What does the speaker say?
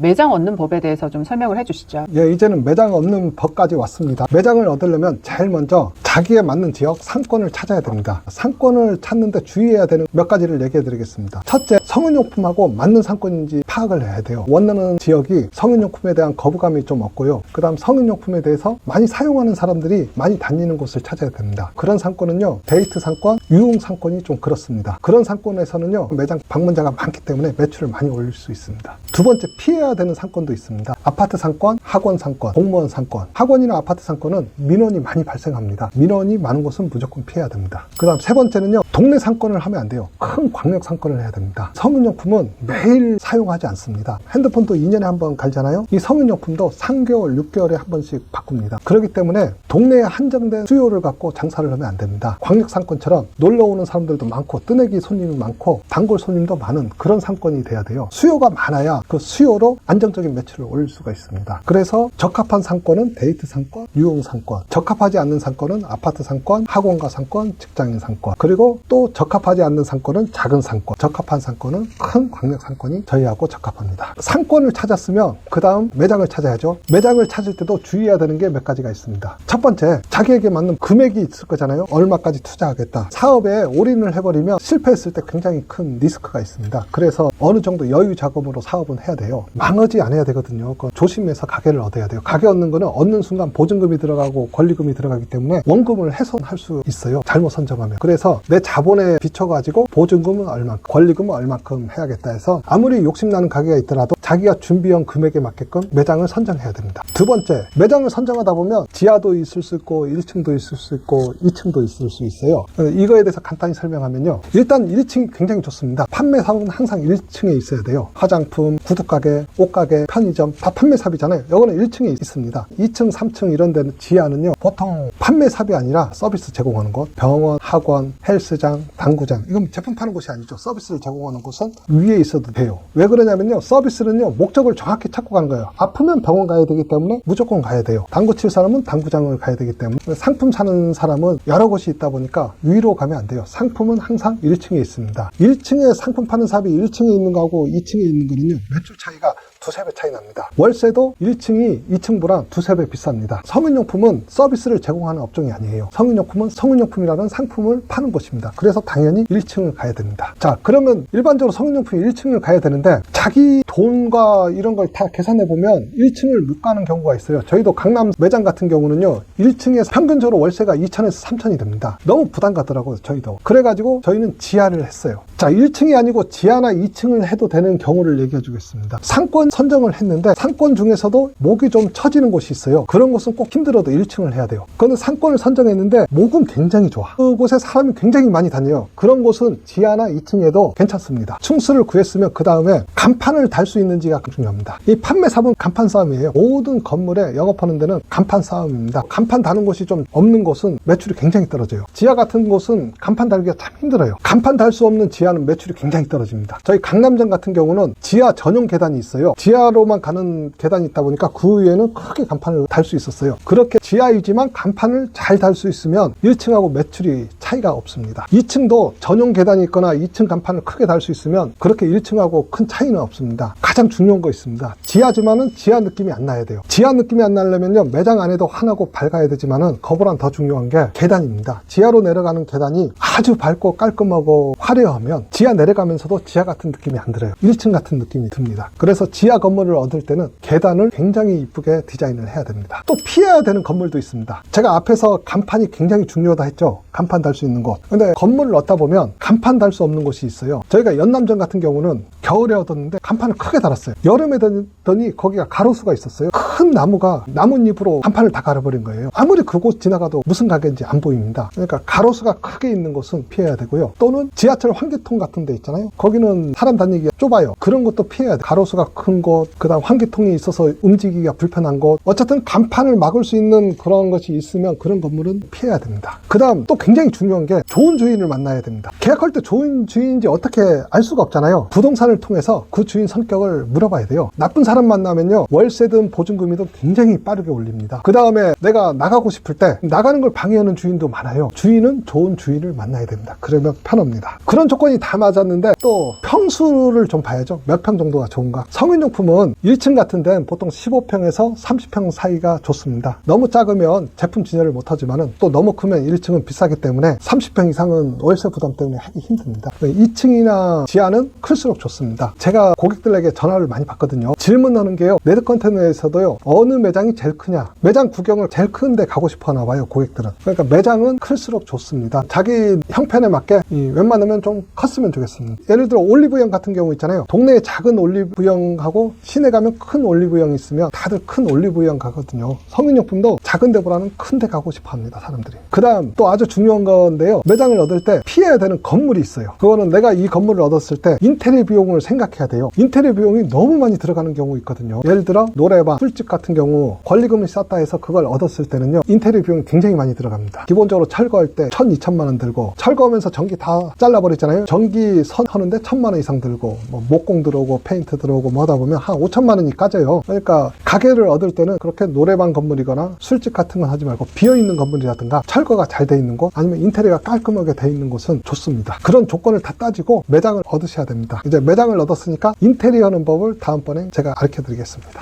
매장 얻는 법에 대해서 좀 설명을 해주시죠. 예, 이제는 매장 얻는 법까지 왔습니다. 매장을 얻으려면 제일 먼저 자기에 맞는 지역 상권을 찾아야 됩니다. 상권을 찾는데 주의해야 되는 몇 가지를 얘기해 드리겠습니다. 첫째, 성인용품하고 맞는 상권인지 파악을 해야 돼요. 원하는 지역이 성인용품에 대한 거부감이 좀 없고요. 그 다음 성인용품에 대해서 많이 사용하는 사람들이 많이 다니는 곳을 찾아야 됩니다. 그런 상권은요, 데이트 상권, 유흥 상권이 좀 그렇습니다. 그런 상권에서는요, 매장 방문자가 많기 때문에 매출을 많이 올릴 수 있습니다. 두 번째, 피해야 되는 상권도 있습니다. 아파트 상권, 학원 상권, 공무원 상권. 학원이나 아파트 상권은 민원이 많이 발생합니다. 민원이 많은 곳은 무조건 피해야 됩니다. 그 다음 세 번째는요, 동네 상권을 하면 안 돼요. 큰 광역 상권을 해야 됩니다. 성인용품은 매일 사용하지 않습니다. 핸드폰도 2년에 한 번 갈잖아요. 이 성인용품도 3개월, 6개월에 한 번씩 바꿉니다. 그렇기 때문에 동네에 한정된 수요를 갖고 장사를 하면 안 됩니다. 광역 상권처럼 놀러 오는 사람들도 많고 뜨내기 손님이 많고 단골 손님도 많은 그런 상권이 돼야 돼요. 수요가 많아야 그 수요로 안정적인 매출을 올릴 수가 있습니다. 그래서 적합한 상권은 데이트 상권, 유흥 상권, 적합하지 않는 상권은 아파트 상권, 학원가 상권, 직장인 상권, 그리고 또 적합하지 않는 상권은 작은 상권, 적합한 상권은 큰 광역 상권이 저희하고 적합합니다. 상권을 찾았으면 그 다음 매장을 찾아야죠. 매장을 찾을 때도 주의해야 되는 게 몇 가지가 있습니다. 첫 번째, 자기에게 맞는 금액이 있을 거잖아요. 얼마까지 투자하겠다. 사업에 올인을 해버리면 실패했을 때 굉장히 큰 리스크가 있습니다. 그래서 어느 정도 여유 자금으로 사업은 해야 돼요. 망하지 않아야 되거든요. 조심해서 가게를 얻어야 돼요. 가게 얻는 거는 얻는 순간 보증금이 들어가고 권리금이 들어가기 때문에 원금을 훼손할 수 있어요. 잘못 선정하면. 그래서 내 자본에 비춰가지고 보증금은 얼만큼, 권리금은 얼만큼 해야겠다 해서 아무리 욕심나는 가게가 있더라도 자기가 준비한 금액에 맞게끔 매장을 선정해야 됩니다. 두 번째, 매장을 선정하다 보면 지하도 있을 수 있고 1층도 있을 수 있고 2층도 있을 수 있어요. 이거에 대해서 간단히 설명하면요. 일단 1층이 굉장히 좋습니다. 판매 사업은 항상 1층에 있어야 돼요. 화장품, 구두가게, 옷가게, 편의점 다 판매사업이잖아요. 이거는 1층에 있습니다. 2층, 3층 이런 데는 지하는요. 보통 판매사업이 아니라 서비스 제공하는 곳, 병원, 학원, 헬스장, 당구장, 이건 제품 파는 곳이 아니죠. 서비스를 제공하는 곳은 위에 있어도 돼요. 왜 그러냐면요. 서비스는요. 목적을 정확히 찾고 가는 거예요. 아프면 병원 가야 되기 때문에 무조건 가야 돼요. 당구 칠 사람은 당구장을 가야 되기 때문에 상품 사는 사람은 여러 곳이 있다 보니까 위로 가면 안 돼요. 상품은 항상 1층에 있습니다. 1층에 상품 파는 사업이 1층에 있는 거하고 2층에 있는 거는요. 매출 차이가 두세 배 차이 납니다. 월세도 1층이 2층보다 두세 배 비쌉니다. 성인용품은 서비스를 제공하는 업종이 아니에요. 성인용품은 성인용품이라는 상품을 파는 곳입니다. 그래서 당연히 1층을 가야 됩니다. 자, 그러면 일반적으로 성인용품이 1층을 가야 되는데 자기 돈과 이런 걸 다 계산해 보면 1층을 못 가는 경우가 있어요. 저희도 강남 매장 같은 경우는요. 1층에서 평균적으로 월세가 2천에서 3천이 됩니다. 너무 부담 가더라고요. 저희도. 그래가지고 저희는 지하를 했어요. 자, 1층이 아니고 지하나 2층을 해도 되는 경우를 얘기해 주겠습니다. 상권 선정을 했는데 상권 중에서도 목이 좀 처지는 곳이 있어요. 그런 곳은 꼭 힘들어도 1층을 해야 돼요. 그거는 상권을 선정했는데 목은 굉장히 좋아. 그곳에 사람이 굉장히 많이 다녀요. 그런 곳은 지하나 2층에도 괜찮습니다. 층수를 구했으면 그 다음에 간판을 달 수 있는지가 중요합니다. 이 판매 사업은 간판 싸움이에요. 모든 건물에 영업하는 데는 간판 싸움입니다. 간판 다는 곳이 좀 없는 곳은 매출이 굉장히 떨어져요. 지하 같은 곳은 간판 달기가 참 힘들어요. 간판 달 수 없는 지하는 매출이 굉장히 떨어집니다. 저희 강남점 같은 경우는 지하 전용 계단이 있어요. 지하로만 가는 계단이 있다 보니까 그 위에는 크게 간판을 달 수 있었어요. 그렇게 지하이지만 간판을 잘 달 수 있으면 1층하고 매출이 차이가 없습니다. 2층도 전용 계단이 있거나 2층 간판을 크게 달 수 있으면 그렇게 1층하고 큰 차이는 없습니다. 가장 중요한 거 있습니다. 지하지만은 지하 느낌이 안 나야 돼요. 지하 느낌이 안 나려면요. 매장 안에도 환하고 밝아야 되지만은 그보단 더 중요한 게 계단입니다. 지하로 내려가는 계단이 아주 밝고 깔끔하고 화려하면 지하 내려가면서도 지하 같은 느낌이 안 들어요. 1층 같은 느낌이 듭니다. 그래서 지하 건물을 얻을 때는 계단을 굉장히 이쁘게 디자인을 해야 됩니다. 또 피해야 되는 건물도 있습니다. 제가 앞에서 간판이 굉장히 중요하다 했죠. 간판 달 수 있는 곳. 근데 건물을 얻다 보면 간판 달 수 없는 곳이 있어요. 저희가 연남점 같은 경우는 겨울에 얻었는데 간판을 크게 달았어요. 여름에 됐더니 거기가 가로수가 있었어요. 큰 나무가 나뭇잎으로 간판을 다 가려버린 거예요. 아무리 그곳 지나가도 무슨 가게인지 안 보입니다. 그러니까 가로수가 크게 있는 곳은 피해야 되고요. 또는 지하철 환기통 같은 데 있잖아요. 거기는 사람 다니기가 좁아요. 그런 것도 피해야 돼요. 가로수가 큰 곳, 그 다음 환기통이 있어서 움직이기가 불편한 곳, 어쨌든 간판을 막을 수 있는 그런 것이 있으면 그런 건물은 피해야 됩니다. 그 다음 또 굉장히 중요한 게 좋은 주인을 만나야 됩니다. 계약할 때 좋은 주인인지 어떻게 알 수가 없잖아요. 부동산을 통해서 그 주인 성격을 물어봐야 돼요. 나쁜 사람 만나면요, 월세든 보증금 임대금이도 굉장히 빠르게 올립니다. 그 다음에 내가 나가고 싶을 때 나가는 걸 방해하는 주인도 많아요. 주인은 좋은 주인을 만나야 됩니다. 그러면 편합니다. 그런 조건이 다 맞았는데 또 평수를 좀 봐야죠. 몇 평 정도가 좋은가. 성인용품은 1층 같은 데는 보통 15평에서 30평 사이가 좋습니다. 너무 작으면 제품 진열을 못하지만은 또 너무 크면 1층은 비싸기 때문에 30평 이상은 월세 부담 때문에 하기 힘듭니다. 2층이나 지하는 클수록 좋습니다. 제가 고객들에게 전화를 많이 받거든요. 질문하는 게요. 레드컨테너에서도요. 어느 매장이 제일 크냐. 매장 구경을 제일 큰데 가고 싶어 하나 봐요. 고객들은. 그러니까 매장은 클수록 좋습니다. 자기 형편에 맞게 웬만하면 좀 컸으면 좋겠습니다. 예를 들어 올리브영 같은 경우 있잖아요. 동네에 작은 올리브영하고 시내 가면 큰 올리브영이 있으면 다들 큰 올리브영 가거든요. 성인용품도 작은 데보다는 큰 데 가고 싶어 합니다. 사람들이. 그 다음 또 아주 중요한 건데요. 매장을 얻을 때 피해야 되는 건물이 있어요. 그거는 내가 이 건물을 얻었을 때 인테리어 비용을 생각해야 돼요. 인테리어 비용이 너무 많이 들어가는 경우 있거든요. 예를 들어 노래방, 술집 같은 경우 권리금을 쌓다 해서 그걸 얻었을 때는요. 인테리어 비용이 굉장히 많이 들어갑니다. 기본적으로 철거할 때 1,000, 2천만 원 들고 철거하면서 전기 다 잘라버리잖아요. 전기 선 하는데 1,000만 원 이상 들고 뭐 목공 들어오고 페인트 들어오고 뭐 하다 보면 한 5천만 원이 까져요. 그러니까 가게를 얻을 때는 그렇게 노래방 건물이거나 술집 같은 건 하지 말고 비어있는 건물이라든가 철거가 잘 돼 있는 곳 아니면 인테리어가 깔끔하게 돼 있는 곳은 좋습니다. 그런 조건을 다 따지고 매장을 얻으셔야 됩니다. 이제 매장을 얻었으니까 인테리어 하는 법을 다음번에 제가 가르쳐 드리겠습니다.